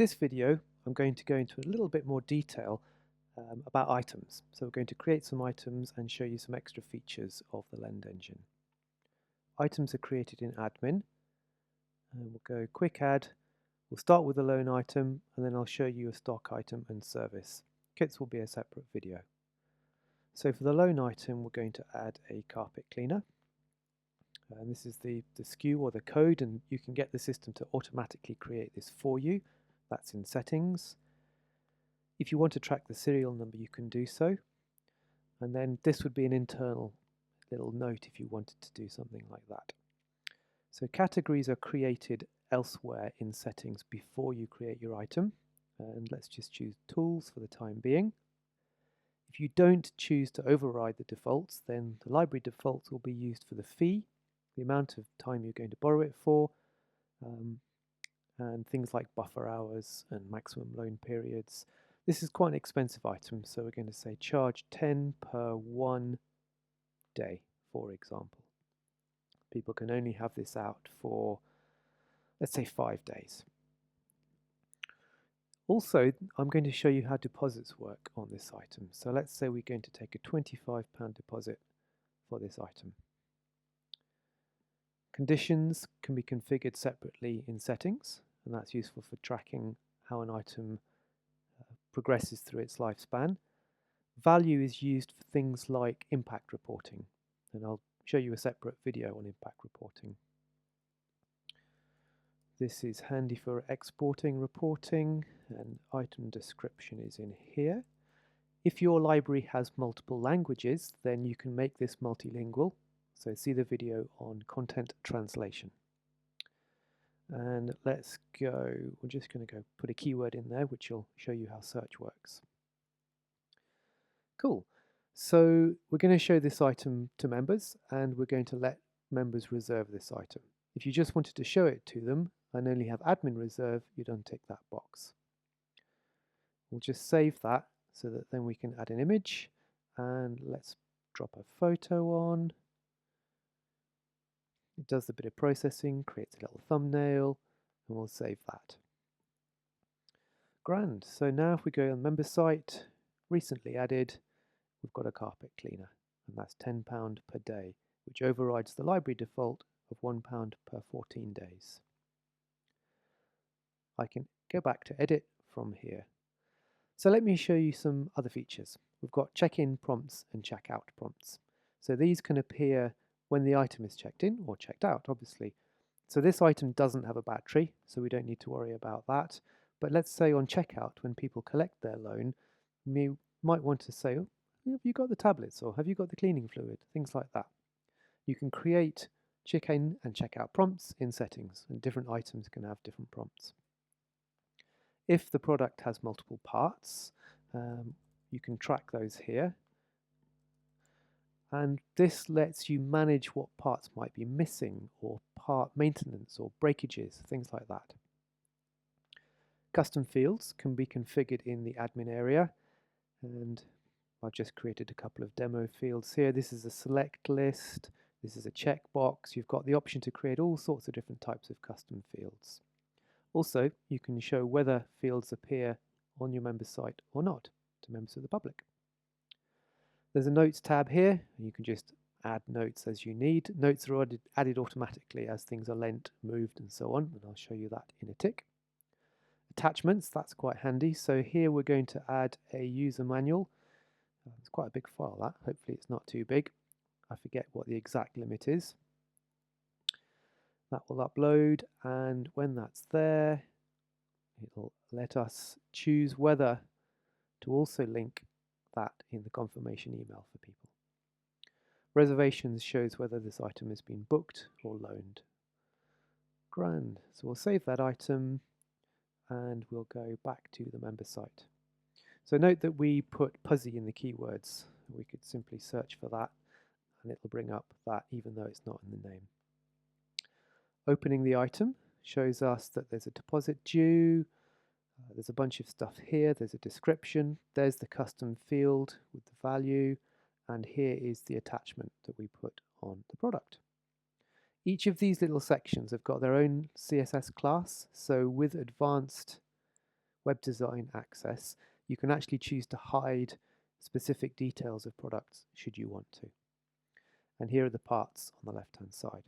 This video, I'm going to go into a little bit more detail about items. So we're going to create some items and show you some extra features of the Lend engine. Items are created in admin, and we'll go quick add. We'll start with a loan item, and then I'll show you a stock item and service. Kits will be a separate video. So for the loan item, we're going to add a carpet cleaner. And this is the SKU or the code, and you can get the system to automatically create this for you. That's in settings. If you want to track the serial number, you can do so. And then this would be an internal little note if you wanted to do something like that. So categories are created elsewhere in settings before you create your item. And let's just choose tools for the time being. If you don't choose to override the defaults, then the library defaults will be used for the fee, the amount of time you're going to borrow it for, and things like buffer hours and maximum loan periods. This is quite an expensive item, so we're going to say charge 10 per 1 day, for example. People can only have this out for, let's say, 5 days. Also, I'm going to show you how deposits work on this item. So let's say we're going to take a £25 deposit for this item. Conditions can be configured separately in settings, and that's useful for tracking how an item progresses through its lifespan. Value is used for things like impact reporting, and I'll show you a separate video on impact reporting. This is handy for exporting reporting, and item description is in here. If your library has multiple languages, then you can make this multilingual. So see the video on content translation. And let's go, we're just going to go put a keyword in there, which will show you how search works. Cool. So we're going to show this item to members, and we're going to let members reserve this item. If you just wanted to show it to them and only have admin reserve, you'd untick that box. We'll just save that so that then we can add an image, and let's drop a photo on. It does a bit of processing, creates a little thumbnail, and we'll save that. Grand. So now if we go on the member site, recently added, we've got a carpet cleaner, and that's £10 per day, which overrides the library default of £1 per 14 days. I can go back to edit from here. So let me show you some other features. We've got check-in prompts and check-out prompts. So these can appear when the item is checked in or checked out, obviously. So this item doesn't have a battery, so we don't need to worry about that. But let's say on checkout, when people collect their loan, we might want to say, oh, have you got the tablets, or have you got the cleaning fluid, things like that. You can create check-in and check-out prompts in settings, and different items can have different prompts. If the product has multiple parts, you can track those here. And this lets you manage what parts might be missing, or part maintenance or breakages, things like that. Custom fields can be configured in the admin area, and I've just created a couple of demo fields here. This is a select list, this is a checkbox. You've got the option to create all sorts of different types of custom fields. Also, you can show whether fields appear on your member site or not to members of the public. There's a notes tab here, and you can just add notes as you need. Notes are added automatically as things are lent, moved, and so on, and I'll show you that in a tick. Attachments, that's quite handy. So here we're going to add a user manual. It's quite a big file, that. Hopefully it's not too big. I forget what the exact limit is. That will upload, and when that's there, it'll let us choose whether to also link that in the confirmation email for people. Reservations shows whether this item has been booked or loaned. Grand. So we'll save that item, and we'll go back to the member site. So note that we put Puzzy in the keywords. We could simply search for that, and it'll bring up that even though it's not in the name. Opening the item shows us that there's a deposit due. There's a bunch of stuff here. There's a description. There's the custom field with the value. And here is the attachment that we put on the product. Each of these little sections have got their own CSS class. So with advanced web design access, you can actually choose to hide specific details of products should you want to. And here are the parts on the left-hand side.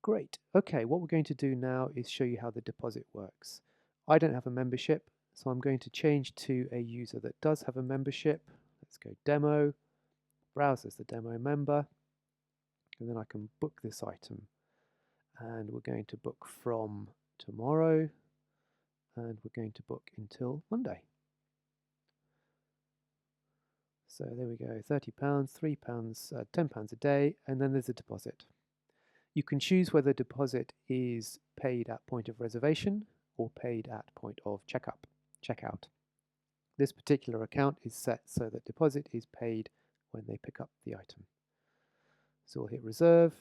Great. Okay, what we're going to do now is show you how the deposit works. I don't have a membership, so I'm going to change to a user that does have a membership. Let's go demo, browse as the demo member, and then I can book this item. And we're going to book from tomorrow, and we're going to book until Monday. So there we go, £30, £3, £10 a day, and then there's a deposit. You can choose whether deposit is paid at point of reservation or paid at point of checkout. This particular account is set so that deposit is paid when they pick up the item. So we'll hit reserve,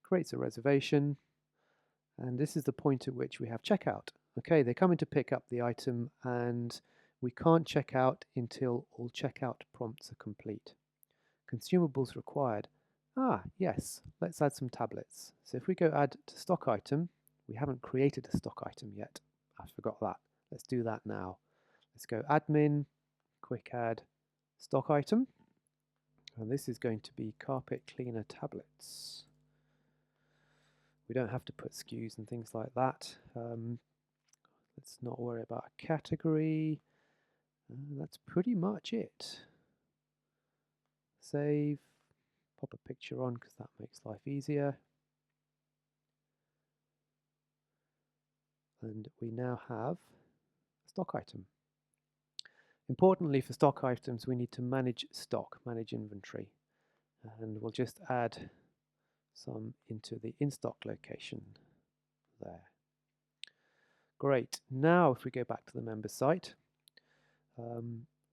creates a reservation, and this is the point at which we have checkout. Okay, they come in to pick up the item and we can't check out until all checkout prompts are complete. Consumables required. Yes, let's add some tablets. So if we go add to stock item, we haven't created a stock item yet. I forgot that. Let's do that now. Let's go admin, quick add, stock item. And this is going to be carpet cleaner tablets. We don't have to put SKUs and things like that. Let's not worry about a category. That's pretty much it. Save. Pop a picture on because that makes life easier. And we now have a stock item. Importantly for stock items, we need to manage stock, manage inventory. And we'll just add some into the in-stock location there. Great. Now if we go back to the member site,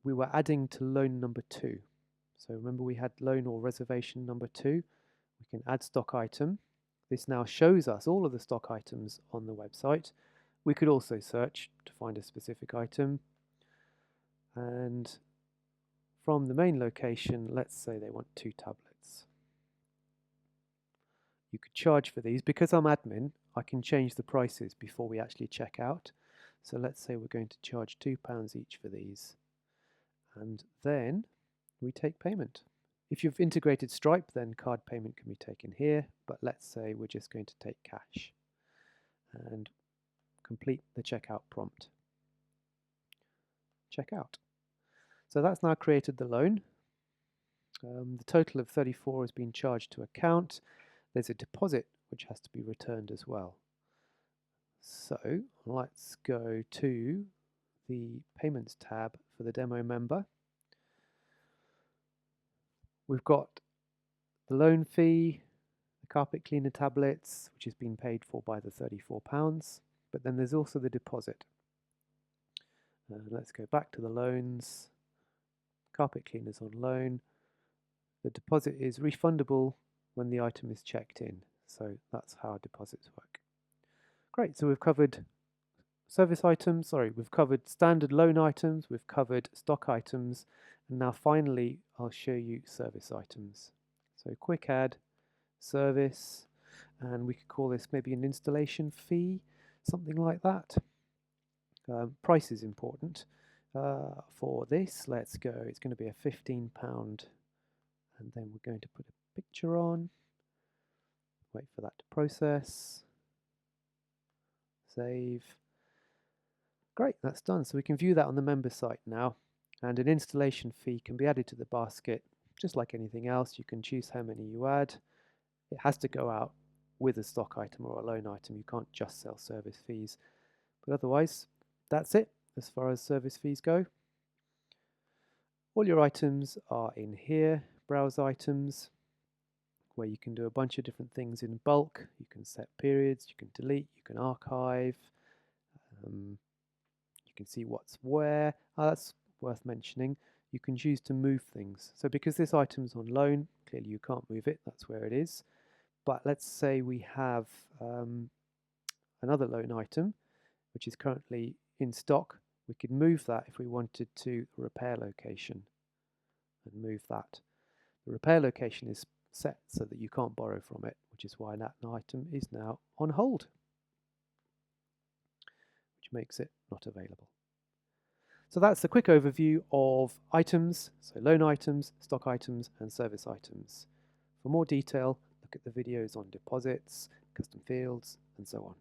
we were adding to loan number 2. So remember we had loan or reservation number 2. We can add stock item. This now shows us all of the stock items on the website. We could also search to find a specific item. And from the main location, let's say they want 2 tablets. You could charge for these. Because I'm admin, I can change the prices before we actually check out. So let's say we're going to charge £2 each for these. And then we take payment. If you've integrated Stripe, then card payment can be taken here, but let's say we're just going to take cash and complete the checkout prompt. Checkout. So that's now created the loan. The total of 34 has been charged to account. There's a deposit which has to be returned as well. So let's go to the payments tab for the demo member. We've got the loan fee, the carpet cleaner tablets, which has been paid for by the £34, but then there's also the deposit. Let's go back to the loans, carpet cleaners on loan. The deposit is refundable when the item is checked in, so that's how deposits work. Great, so we've covered we've covered standard loan items, we've covered stock items, and now finally I'll show you service items. So quick add, service, and we could call this maybe an installation fee, something like that. Price is important. For this, let's go, it's going to be a £15, and then we're going to put a picture on, wait for that to process, save. Great, that's done. So we can view that on the member site now, and an installation fee can be added to the basket just like anything else. You can choose how many you add. It has to go out with a stock item or a loan item. You can't just sell service fees. But otherwise, that's it as far as service fees go. All your items are in here. Browse items, where you can do a bunch of different things in bulk. You can set periods, you can delete, you can archive. You can see what's where. That's worth mentioning. You can choose to move things. So because this item's on loan, clearly you can't move it, that's where it is. But let's say we have another loan item, which is currently in stock. We could move that if we wanted to a repair location and move that. The repair location is set so that you can't borrow from it, which is why that item is now on hold. which makes it not available. So that's the quick overview of items, so loan items, stock items, and service items. For more detail, look at the videos on deposits, custom fields, and so on.